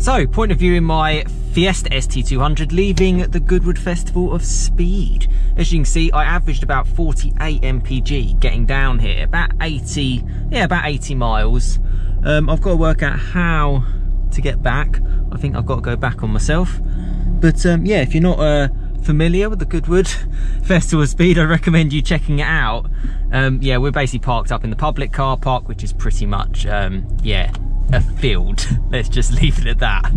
So, point of view in my Fiesta ST200 leaving the Goodwood Festival of Speed. As you can see, I averaged about 48 mpg getting down here, about 80 miles. I've got to work out how to get back. I think I've got to go back on myself. But yeah, if you're not familiar with the Goodwood Festival of Speed, I recommend you checking it out. Yeah, we're basically parked up in the public car park, which is pretty much, yeah, a field. Let's just leave it at that.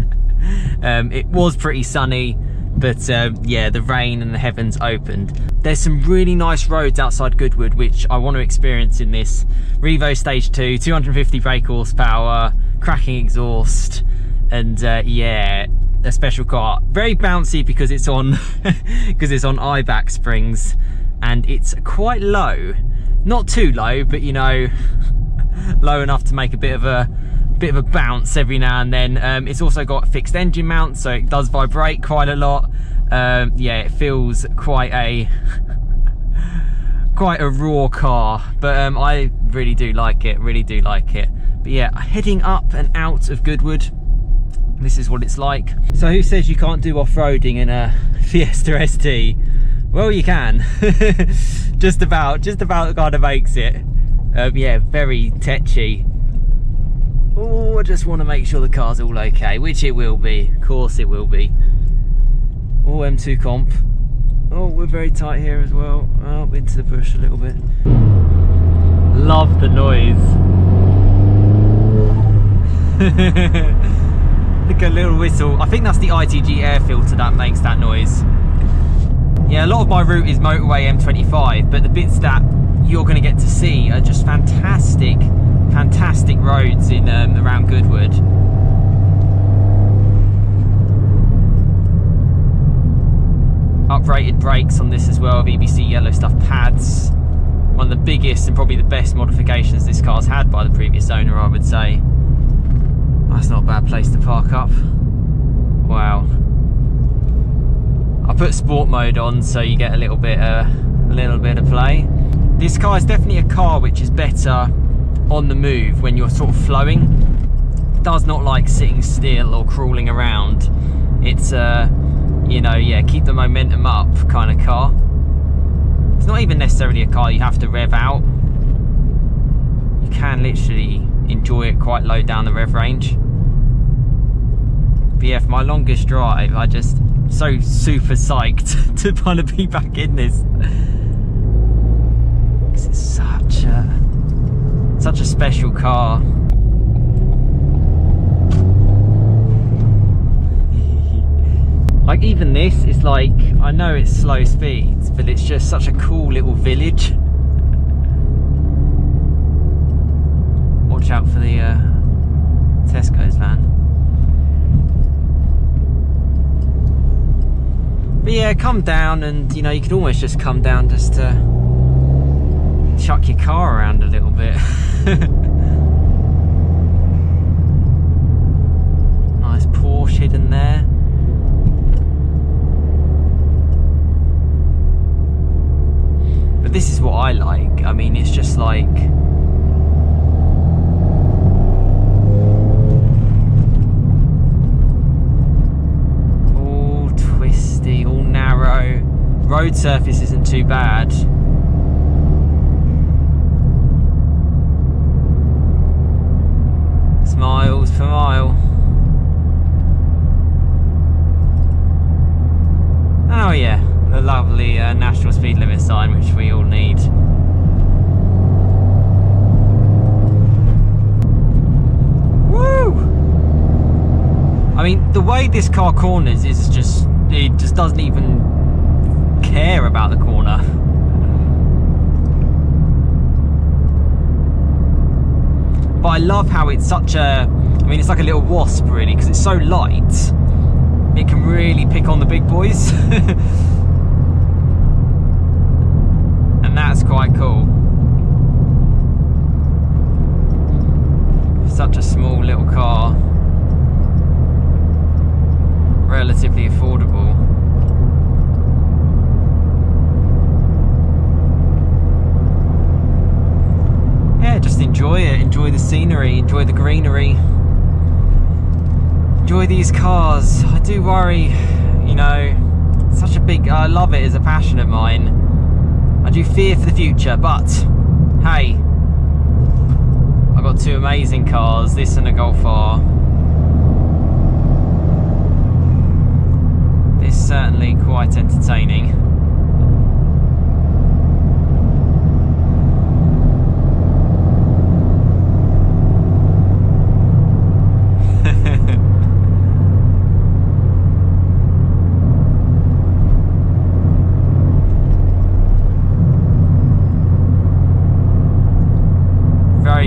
It was pretty sunny, but yeah, the rain and the heavens opened. There's some really nice roads outside Goodwood which I want to experience in this Revo Stage 2, 250 brake horsepower, cracking exhaust, and yeah, a special car. Very bouncy because it's on I-back springs, and it's quite low. Not too low, but you know, low enough to make a bit of a bounce every now and then. It's also got a fixed engine mount, so it does vibrate quite a lot. Yeah, it feels quite a raw car, but I really do like it, But yeah, heading up and out of Goodwood, this is what it's like. So who says you can't do off-roading in a Fiesta ST? Well, you can. just about kind of makes it. Yeah, very tetchy. Oh, I just want to make sure the car's all okay, which it will be. Of course it will be. Oh, M2 comp. Oh, we're very tight here as well. Oh, into the bush a little bit. Love the noise. Look at a little whistle. I think that's the ITG air filter that makes that noise. Yeah, a lot of my route is motorway M25, but the bits that you're going to get to see are just fantastic roads in around Goodwood. Uprated brakes on this as well, BBC yellow stuff pads. One of the biggest and probably the best modifications this car's had by the previous owner, I would say. That's not a bad place to park up. Wow. I put sport mode on so you get a little bit of play. This car is definitely a car which is better on the move when you're sort of flowing. It does not like sitting still or crawling around. It's you know, yeah, keep the momentum up kind of car. It's not even necessarily a car you have to rev out. You can literally enjoy it quite low down the rev range. But yeah, for my longest drive, I just so super psyched to kind of be back in this. It's such a special car. Like even this is like, I know it's slow speeds, but it's just such a cool little village. Watch out for the Tesco's van. But yeah, come down, and you know, you could almost just come down just to chuck your car around a little bit. Nice Porsche hidden there. But this is what I like. I mean, it's just like, all twisty, all narrow. Road surface isn't too bad. Miles per mile. Oh yeah, the lovely national speed limit sign, which we all need. Woo! I mean, the way this car corners is just, it just doesn't even care about the corner. But I love how it's such a, I mean, it's like a little wasp really, because it's so light. It can really pick on the big boys. And that's quite cool. Such a small little car. Relatively affordable. Yeah, just enjoy it, enjoy the scenery, enjoy the greenery, enjoy enjoy these cars. I do worry, you know, such a big, I love it as a passion of mine. I do fear for the future, but hey, I've got two amazing cars, this and a Golf R. This is certainly quite entertaining.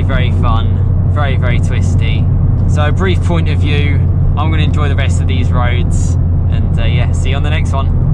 Very fun, very twisty. So a brief point of view, I'm going to enjoy the rest of these roads, and yeah, see you on the next one.